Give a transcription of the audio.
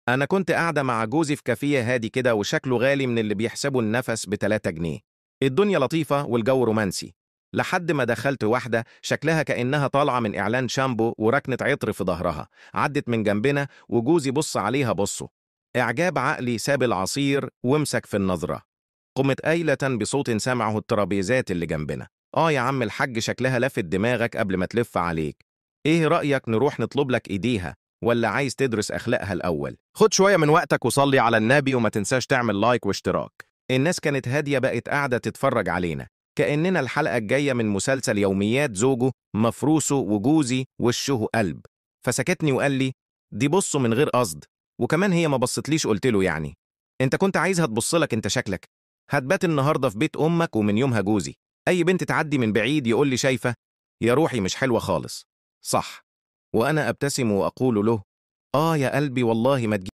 أنا كنت قاعدة مع جوزي في كافيه هادي كده وشكله غالي من اللي بيحسبوا النفس ب3 جنيه. الدنيا لطيفة والجو رومانسي، لحد ما دخلت واحدة شكلها كأنها طالعة من إعلان شامبو وركنة عطر في ظهرها، عدت من جنبنا وجوزي بص عليها بصه. إعجاب عقلي ساب العصير ومسك في النظرة. قمت قايلة بصوت سمعه الترابيزات اللي جنبنا: يا عم الحاج شكلها لفت دماغك قبل ما تلف عليك. إيه رأيك نروح نطلب لك إيديها، ولا عايز تدرس أخلاقها الأول؟ خد شوية من وقتك وصلي على النبي وما تنساش تعمل لايك واشتراك. الناس كانت هادية، بقت قاعدة تتفرج علينا كأننا الحلقة الجاية من مسلسل يوميات زوجه مفروسه وجوزي وشه قلب. فسكتني وقال لي: دي بصه من غير قصد. وكمان هي ما بصتليش. قلت له: يعني انت كنت عايزها تبصلك؟ انت شكلك هتبات النهارده في بيت امك ومن يومها جوزي اي بنت تعدي من بعيد يقول لي: شايفه يا روحي مش حلوه خالص. صح. وانا ابتسم واقول له: يا قلبي والله ما تجي